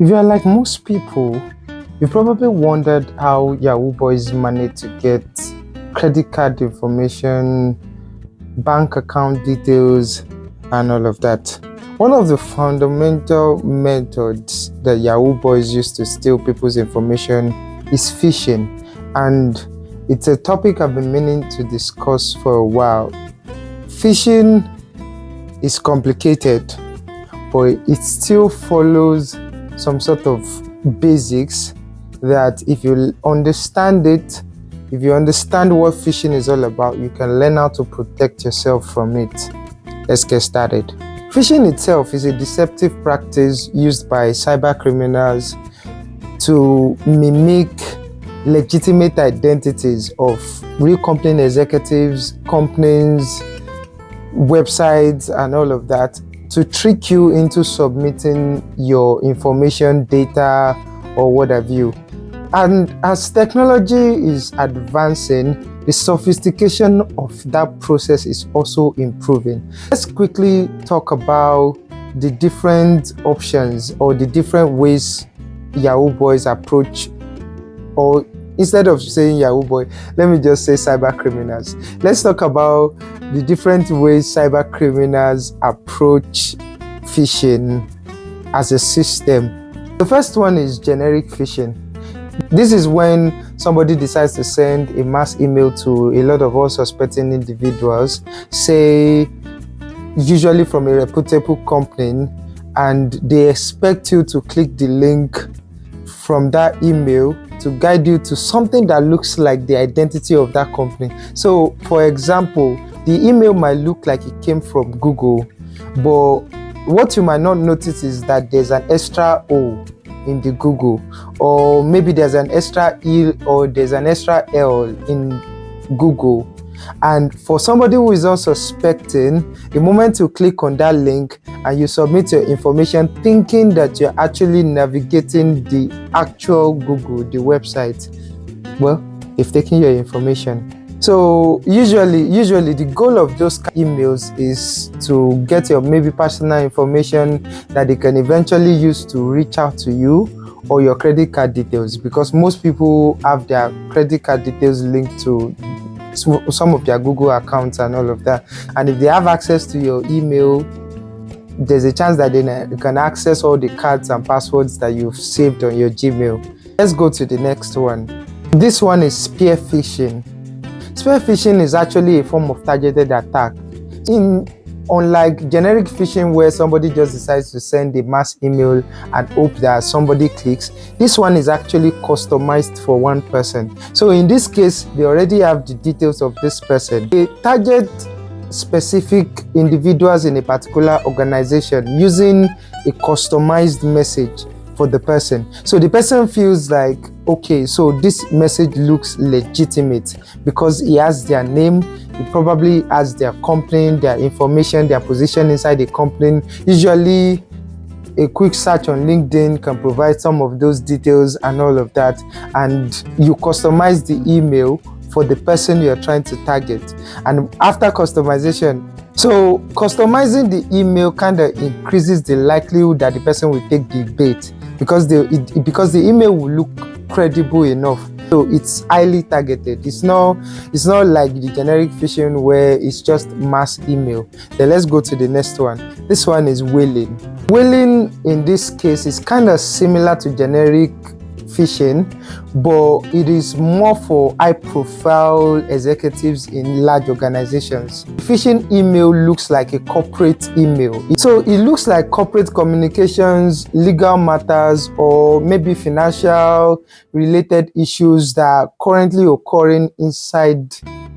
If you are like most people, you probably wondered how Yahoo boys manage to get credit card information, bank account details, and all of that. One of the fundamental methods that Yahoo boys use to steal people's information is phishing, and it's a topic I've been meaning to discuss for a while. Phishing is complicated, but it still follows some sort of basics that if you understand it, if you understand what phishing is all about, you can learn how to protect yourself from it. Let's get started. Phishing itself is a deceptive practice used by cyber criminals to mimic legitimate identities of real company executives, companies, websites, and all of that, to trick you into submitting your information, data, or what have you. And as technology is advancing, the sophistication of that process is also improving. Let's quickly talk about the different options or the different ways Yahoo boys approach, or instead of saying Yahoo boy, let me just say cyber criminals. Let's talk about the different ways cyber criminals approach phishing as a system. The first one is generic phishing. This is when somebody decides to send a mass email to a lot of unsuspecting individuals, say usually from a reputable company, and they expect you to click the link from that email to guide you to something that looks like the identity of that company. So, for example, the email might look like it came from Google, but what you might not notice is that there's an extra O in the Google, or maybe there's an extra E or there's an extra L in Google. And for somebody who is unsuspecting, the moment you click on that link and you submit your information thinking that you're actually navigating the actual Google, the website, well, they've taken your information. So usually the goal of those emails is to get your maybe personal information that they can eventually use to reach out to you, or your credit card details, because most people have their credit card details linked to some of their Google accounts and all of that. And if they have access to your email, there's a chance that they can access all the cards and passwords that you've saved on your Gmail. Let's go to the next one. This one is spear phishing. Spear phishing is actually a form of targeted attack. Unlike generic phishing, where somebody just decides to send a mass email and hope that somebody clicks, this one is actually customized for one person. So in this case, they already have the details of this person. They target specific individuals in a particular organization using a customized message for the person. So the person feels like, okay, so this message looks legitimate because he has their name, he probably has their company, their information, their position inside the company. Usually a quick search on LinkedIn can provide some of those details and all of that, and you customize the email for the person you're trying to target. And after customization, so customizing the email kind of increases the likelihood that the person will take the bait, because the email will look credible enough. So it's highly targeted. It's not like the generic phishing where it's just mass email. Then let's go to the next one. This one is whaling. Whaling in this case is kind of similar to generic phishing, but it is more for high-profile executives in large organizations. Phishing email looks like a corporate email. So it looks like corporate communications, legal matters, or maybe financial related issues that are currently occurring inside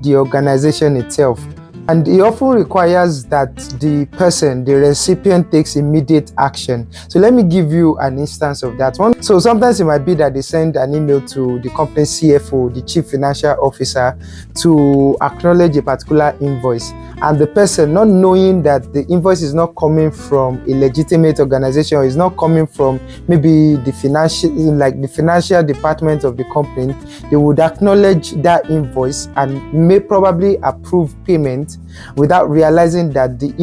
the organization itself. And it often requires that the person, the recipient, takes immediate action. So let me give you an instance of that one. So sometimes it might be that they send an email to the company CFO, the chief financial officer, to acknowledge a particular invoice. And the person, not knowing that the invoice is not coming from a legitimate organization, or is not coming from maybe the financial department of the company, they would acknowledge that invoice and may probably approve payment without realizing that the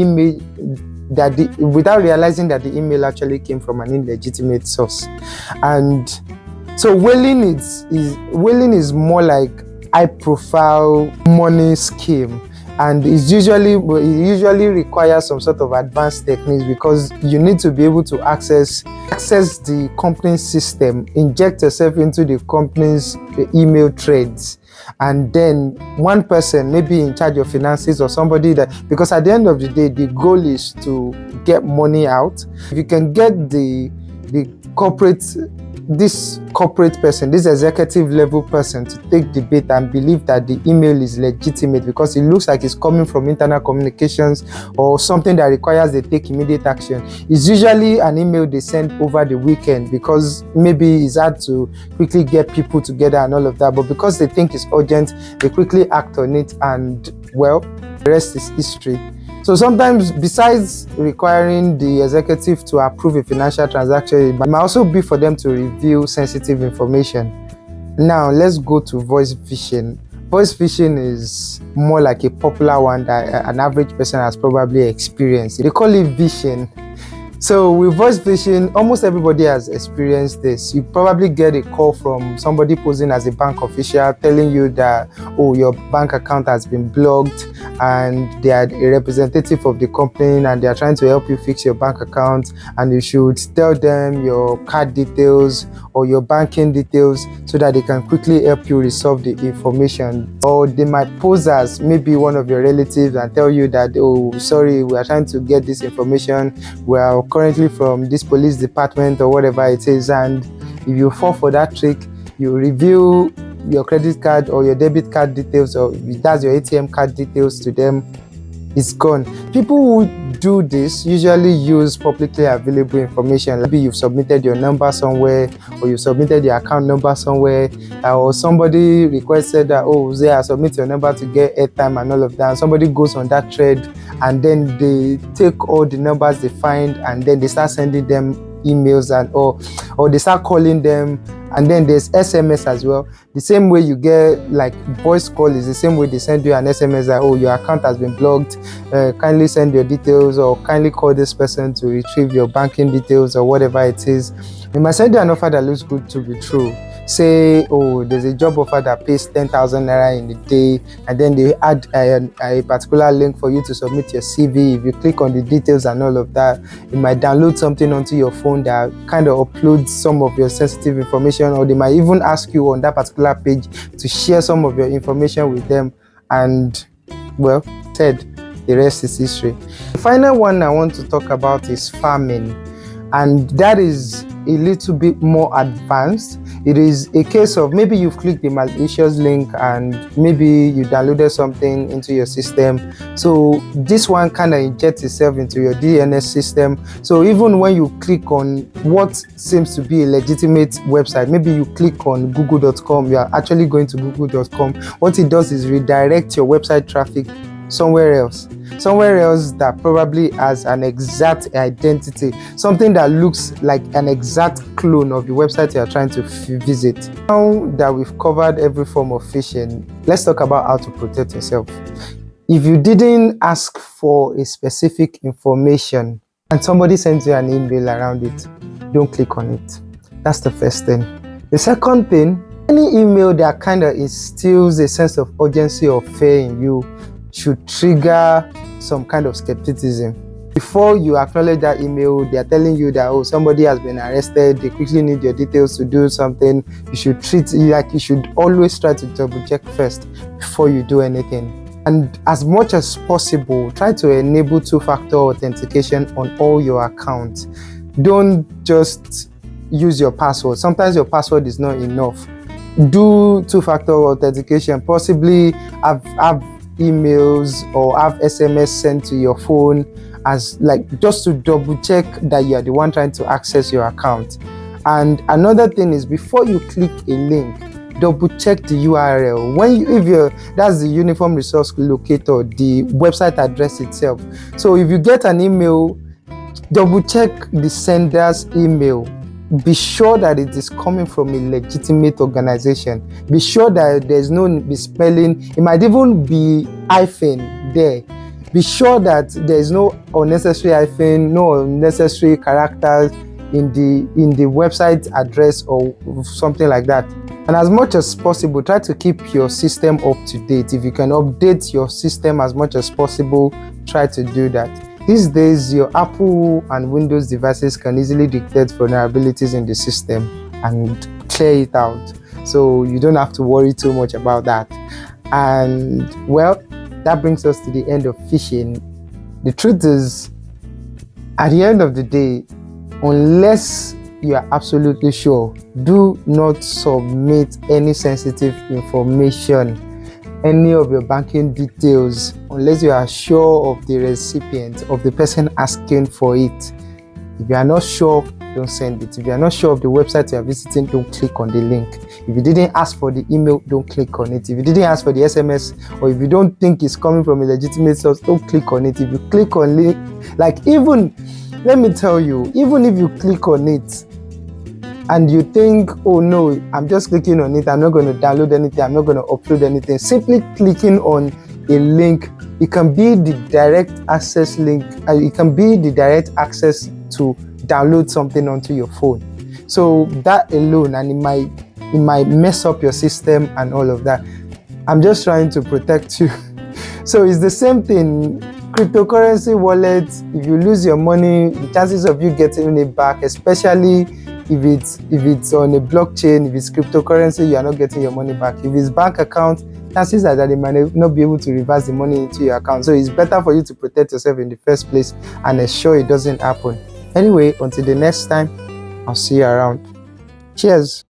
without realizing that the email actually came from an illegitimate source. And so whaling is more like high profile money scheme, and it usually requires some sort of advanced techniques, because you need to be able to access the company's system, inject yourself into the company's email threads, and then one person maybe in charge of finances or somebody that, because at the end of the day the goal is to get money out. If you can get this corporate person, this executive level person, to take the bait and believe that the email is legitimate because it looks like it's coming from internal communications or something that requires they take immediate action. It's usually an email they send over the weekend because maybe it's hard to quickly get people together and all of that, but because they think it's urgent, they quickly act on it, and well, the rest is history. So sometimes, besides requiring the executive to approve a financial transaction, it might also be for them to review sensitive information. Now, let's go to voice phishing. Voice phishing is more like a popular one that an average person has probably experienced. They call it phishing. So with voice phishing, almost everybody has experienced this. You probably get a call from somebody posing as a bank official telling you that, oh, your bank account has been blocked, and they are a representative of the company and they are trying to help you fix your bank account, and you should tell them your card details or your banking details so that they can quickly help you resolve the information. Or they might pose as maybe one of your relatives and tell you that, oh, sorry, we are trying to get this information, we are currently from this police department or whatever it is, and if you fall for that trick, you reveal your credit card or your debit card details, or that's your ATM card details to them, it's gone. People who do this usually use publicly available information. Maybe you've submitted your number somewhere, or you submitted your account number somewhere, or somebody requested that, oh, Zaya, submit your number to get airtime and all of that. And somebody goes on that thread, and then they take all the numbers they find, and then they start sending them emails, and or they start calling them. And then there's SMS as well. The same way you get like voice call is the same way they send you an SMS that, oh, your account has been blocked, kindly send your details, or kindly call this person to retrieve your banking details, or whatever it is. They might send you an offer that looks good to be true. Say, oh, there's a job offer that pays 10,000 naira in a day, and then they add a particular link for you to submit your CV. If you click on the details and all of that, you might download something onto your phone that kind of uploads some of your sensitive information, or they might even ask you on that particular page to share some of your information with them. And well, the rest is history. The final one I want to talk about is farming, and that is a little bit more advanced. It is a case of maybe you've clicked the malicious link and maybe you downloaded something into your system. So this one kind of injects itself into your DNS system. So even when you click on what seems to be a legitimate website, maybe you click on google.com, you are actually going to google.com. What it does is redirect your website traffic somewhere else that probably has an exact identity, something that looks like an exact clone of the website you are trying to visit. Now that we've covered every form of phishing, let's talk about how to protect yourself. If you didn't ask for a specific information and somebody sends you an email around it, don't click on it. That's the first thing. The second thing, any email that kind of instills a sense of urgency or fear in you should trigger some kind of skepticism. Before you acknowledge that email, they are telling you that, oh, somebody has been arrested, they quickly need your details to do something. You should treat it like you should always try to double check first before you do anything. And as much as possible, try to enable two-factor authentication on all your accounts. Don't just use your password. Sometimes your password is not enough. Do two-factor authentication, possibly have emails or have SMS sent to your phone, as like just to double check that you are the one trying to access your account. And another thing is, before you click a link, double check the URL. That's the Uniform Resource Locator, the website address itself. So if you get an email, double check the sender's email. Be sure that it is coming from a legitimate organization. Be sure that there's no misspelling. It might even be hyphen there. Be sure that there is no unnecessary hyphen, no unnecessary characters in the website address or something like that. And as much as possible, try to keep your system up to date. If you can update your system as much as possible, try to do that. These days, your Apple and Windows devices can easily detect vulnerabilities in the system and clear it out. So you don't have to worry too much about that. And well, that brings us to the end of phishing. The truth is, at the end of the day, unless you are absolutely sure, do not submit any sensitive information, any of your banking details, unless you are sure of the recipient, of the person asking for it. If you are not sure, don't send it. If you are not sure of the website you are visiting, don't click on the link. If you didn't ask for the email, don't click on it. If you didn't ask for the SMS, or if you don't think it's coming from a legitimate source, don't click on it. If you click on link, like, even, let me tell you, even if you click on it and you think, oh no, I'm just clicking on it, I'm not going to download anything, I'm not going to upload anything, simply clicking on a link, it can be the direct access link, it can be the direct access to download something onto your phone. So that alone, and it might mess up your system and all of that. I'm just trying to protect you. So it's the same thing. Cryptocurrency wallets, if you lose your money, the chances of you getting it back, especially if it's on a blockchain, if it's cryptocurrency, you are not getting your money back. If it's bank account, chances are that they might not be able to reverse the money into your account. So it's better for you to protect yourself in the first place and ensure it doesn't happen. Anyway, until the next time, I'll see you around. Cheers.